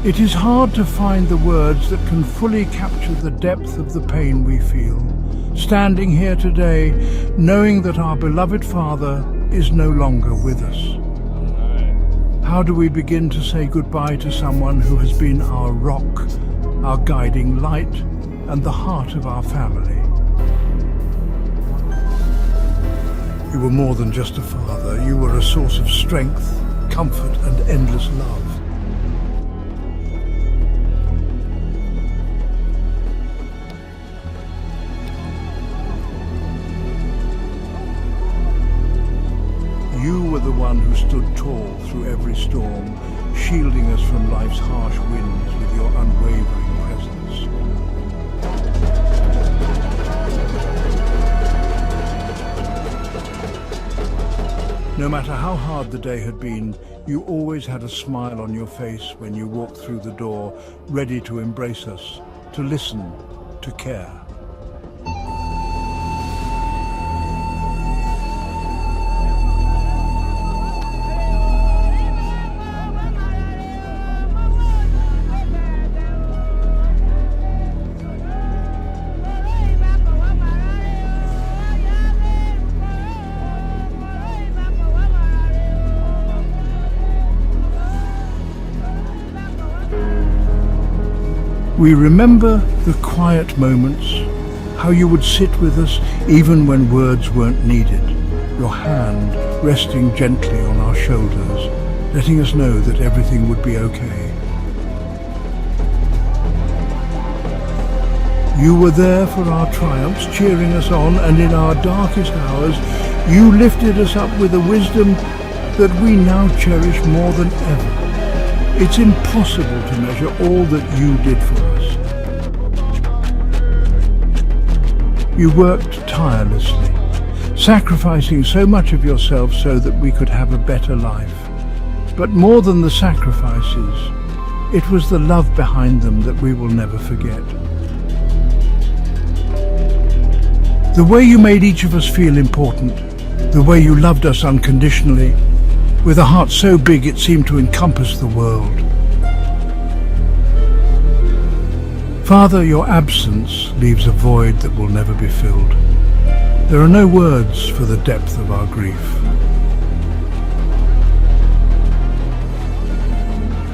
It is hard to find the words that can fully capture the depth of the pain we feel, standing here today, knowing that our beloved father is no longer with us. How do we begin to say goodbye to someone who has been our rock, our guiding light, and the heart of our family? You were more than just a father. You were a source of strength, comfort, and endless love. You were the one who stood tall through every storm, shielding us from life's harsh winds with your unwavering presence. No matter how hard the day had been, you always had a smile on your face when you walked through the door, ready to embrace us, to listen, to care. We remember the quiet moments, how you would sit with us even when words weren't needed, your hand resting gently on our shoulders, letting us know that everything would be okay. You were there for our triumphs, cheering us on, and in our darkest hours, you lifted us up with a wisdom that we now cherish more than ever. It's impossible to measure all that you did for us. You worked tirelessly, sacrificing so much of yourself so that we could have a better life. But more than the sacrifices, it was the love behind them that we will never forget. The way you made each of us feel important, the way you loved us unconditionally, with a heart so big it seemed to encompass the world. Father, your absence leaves a void that will never be filled. There are no words for the depth of our grief.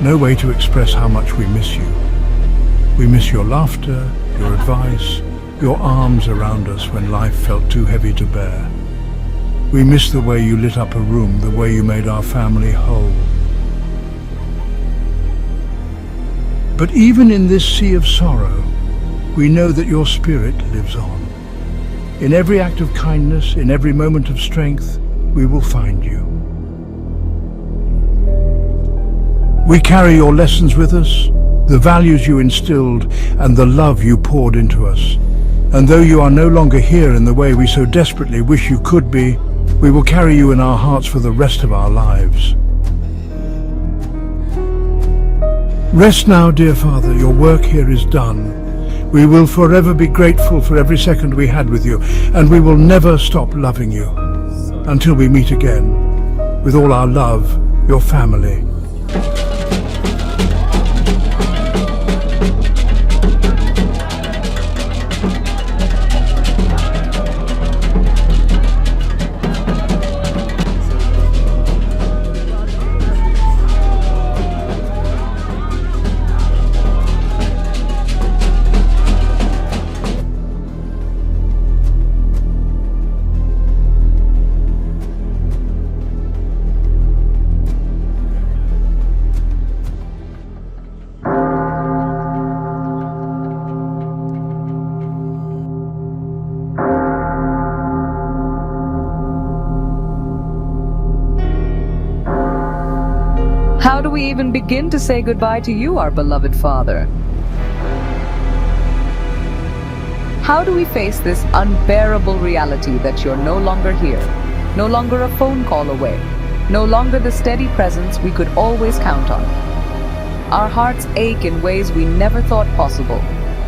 No way to express how much we miss you. We miss your laughter, your advice, your arms around us when life felt too heavy to bear. We miss the way you lit up a room, the way you made our family whole. But even in this sea of sorrow, we know that your spirit lives on. In every act of kindness, in every moment of strength, we will find you. We carry your lessons with us, the values you instilled, and the love you poured into us. And though you are no longer here in the way we so desperately wish you could be, we will carry you in our hearts for the rest of our lives. Rest now, dear Father, your work here is done. We will forever be grateful for every second we had with you, and we will never stop loving you. Until we meet again, with all our love, your family. How do we even begin to say goodbye to you, our beloved father? How do we face this unbearable reality that you're no longer here, no longer a phone call away, no longer the steady presence we could always count on? Our hearts ache in ways we never thought possible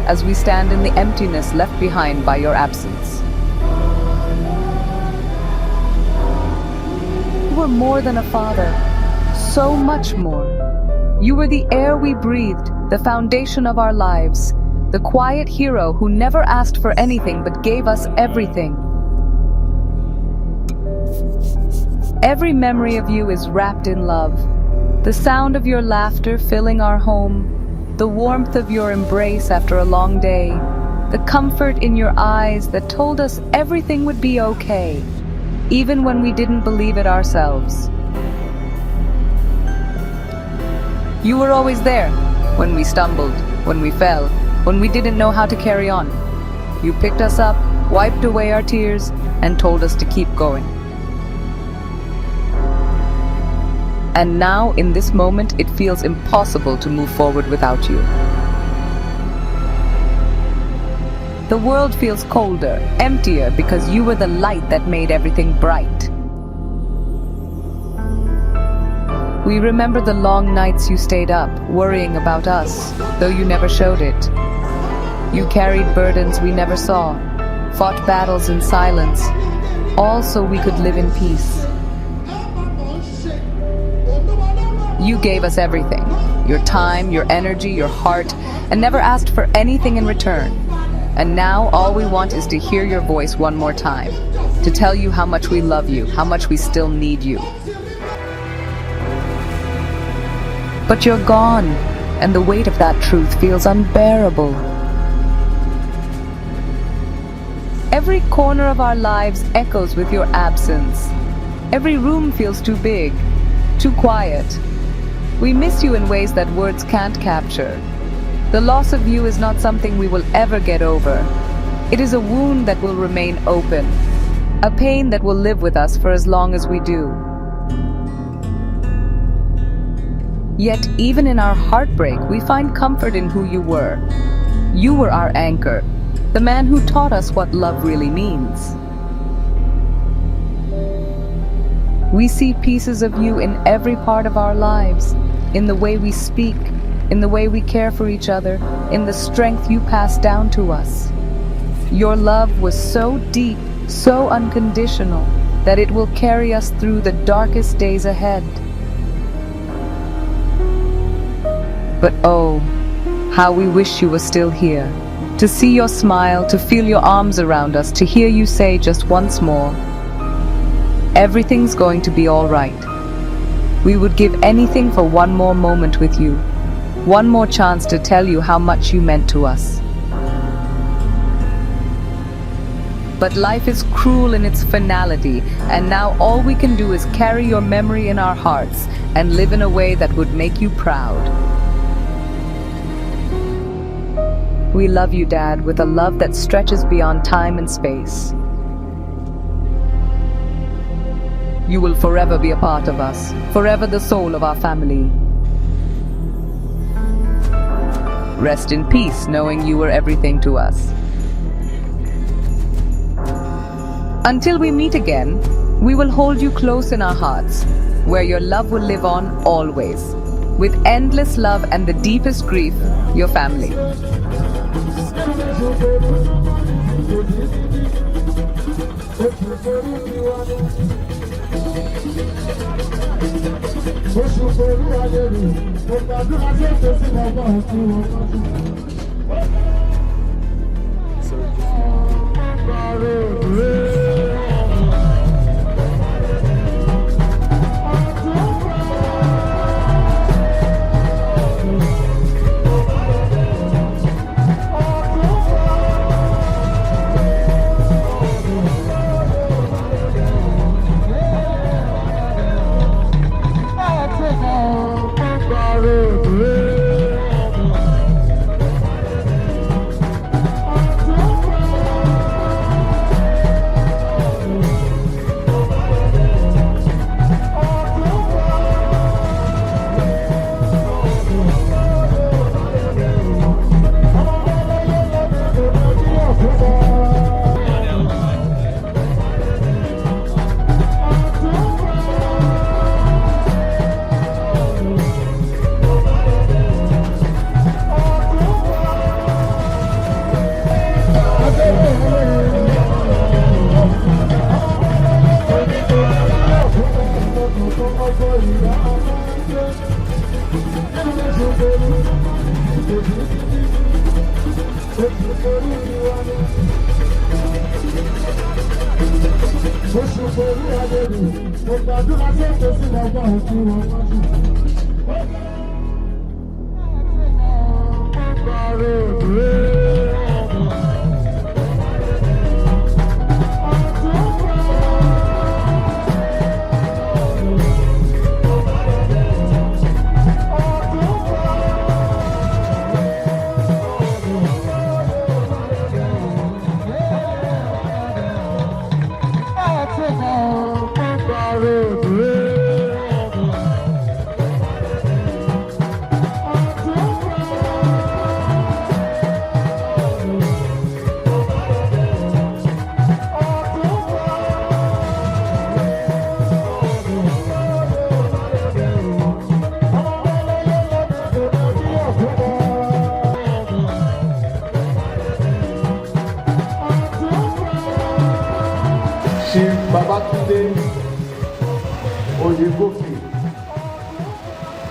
as we stand in the emptiness left behind by your absence. You were more than a father. So much more. You were the air we breathed, the foundation of our lives, the quiet hero who never asked for anything but gave us everything. Every memory of you is wrapped in love. The sound of your laughter filling our home, the warmth of your embrace after a long day, the comfort in your eyes that told us everything would be okay, even when we didn't believe it ourselves. You were always there, when we stumbled, when we fell, when we didn't know how to carry on. You picked us up, wiped away our tears, and told us to keep going. And now, in this moment, it feels impossible to move forward without you. The world feels colder, emptier, because you were the light that made everything bright. We remember the long nights you stayed up, worrying about us, though you never showed it. You carried burdens we never saw, fought battles in silence, all so we could live in peace. You gave us everything, your time, your energy, your heart, and never asked for anything in return. And now all we want is to hear your voice one more time, to tell you how much we love you, how much we still need you. But you're gone, and the weight of that truth feels unbearable. Every corner of our lives echoes with your absence. Every room feels too big, too quiet. We miss you in ways that words can't capture. The loss of you is not something we will ever get over. It is a wound that will remain open, a pain that will live with us for as long as we do. Yet, even in our heartbreak, we find comfort in who you were. You were our anchor, the man who taught us what love really means. We see pieces of you in every part of our lives, in the way we speak, in the way we care for each other, in the strength you pass down to us. Your love was so deep, so unconditional, that it will carry us through the darkest days ahead. But oh, how we wish you were still here, to see your smile, to feel your arms around us, to hear you say just once more, "Everything's going to be all right." We would give anything for one more moment with you, one more chance to tell you how much you meant to us. But life is cruel in its finality, and now all we can do is carry your memory in our hearts and live in a way that would make you proud. We love you, Dad, with a love that stretches beyond time and space. You will forever be a part of us, forever the soul of our family. Rest in peace, knowing you were everything to us. Until we meet again, we will hold you close in our hearts, where your love will live on always. With endless love and the deepest grief, your family.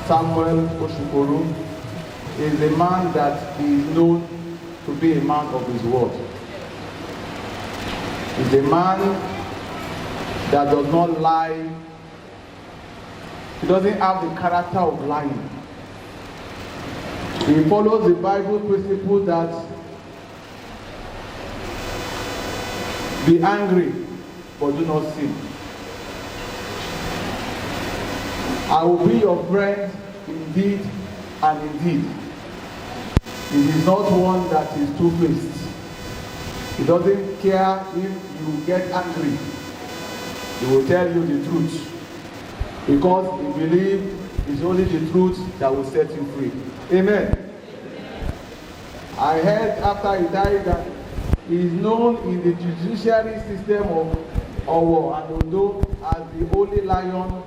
Samuel Oshukoro is a man that is known to be a man of his word. He's a man that does not lie. He doesn't have the character of lying. He follows the Bible principle that be angry but do not sin. I will be your friend indeed and indeed. He is not one that is two-faced. He doesn't care if you get angry. He will tell you the truth because he believes it's only the truth that will set you free. Amen. I heard after he died that he is known in the judiciary system of Owo and Ondo as the holy lion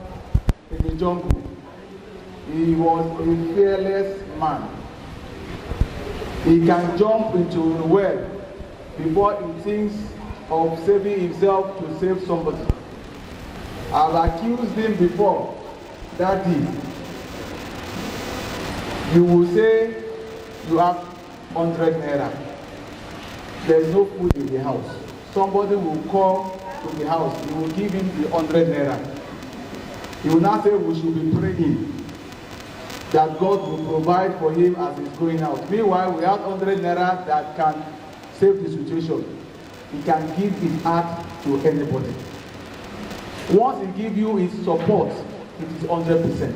in the jungle. He was a fearless man. He can jump into a well before he thinks of saving himself to save somebody. I've accused him before. Daddy, you will say you have 100 naira. There's no food in the house. Somebody will come to the house. You will give him the 100 naira. He will now say we should be praying that God will provide for him as he's going out. Meanwhile, we have 100 naira that can save the situation. He can give his heart to anybody. Once he gives you his support, it is 100%.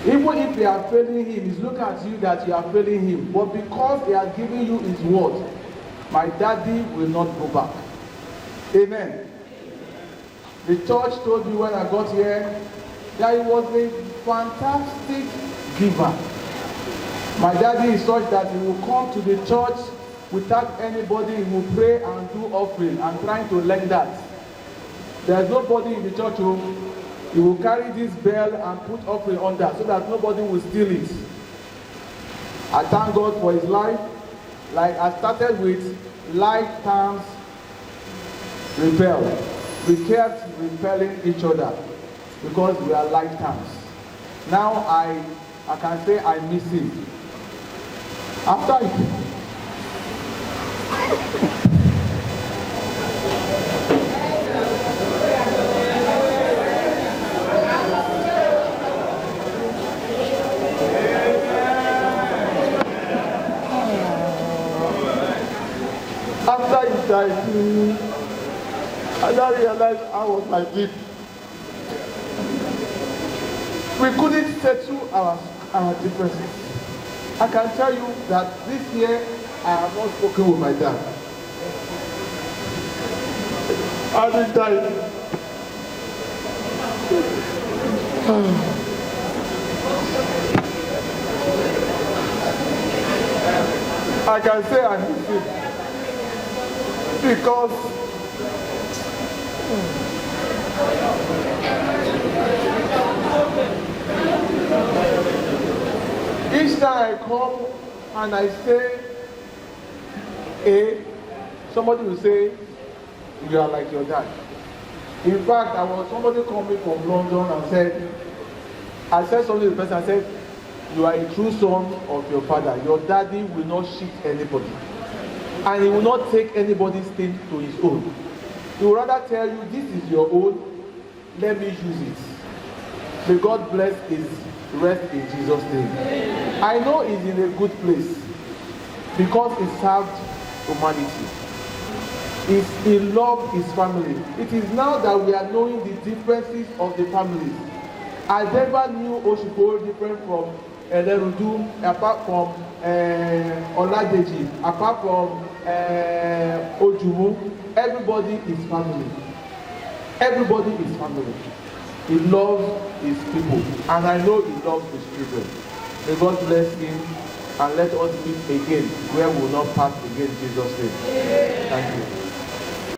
Even if you are failing him, he's looking at you that you are failing him. But because he has given you his word, my daddy will not go back. Amen. The church told me when I got here that he was a fantastic giver. My daddy is such that he will come to the church without anybody. He will pray and do offering. I'm trying to learn that. There's nobody in the church who he will carry this bell and put offering under so that nobody will steal it. I thank God for his life. Like I started with like terms repel. We kept repelling each other because we are like terms. Now I can say I miss him. After he died, I now realized how was my deep. We couldn't settle our differences. I can tell you that this year I have not spoken with my dad. And he died. I can say I miss him because each time I come and I say A, somebody will say you are like your dad. In fact, somebody called me from London and said, I said something to the person, I said, you are a true son of your father. Your daddy will not cheat anybody. And he will not take anybody's thing to his own. He will rather tell you, this is your own, let me use it. May God bless his rest in Jesus' name. I know he's in a good place because he served humanity. He loved his family. It is now that we are knowing the differences of the families. I never knew Oshiko different from Elerudu, apart from Oladeji, apart from Ojumu. Everybody is family. Everybody is family. He loves his people, and I know he loves his children. May God bless him, and let us meet again where we will not pass again in Jesus' name. Thank you.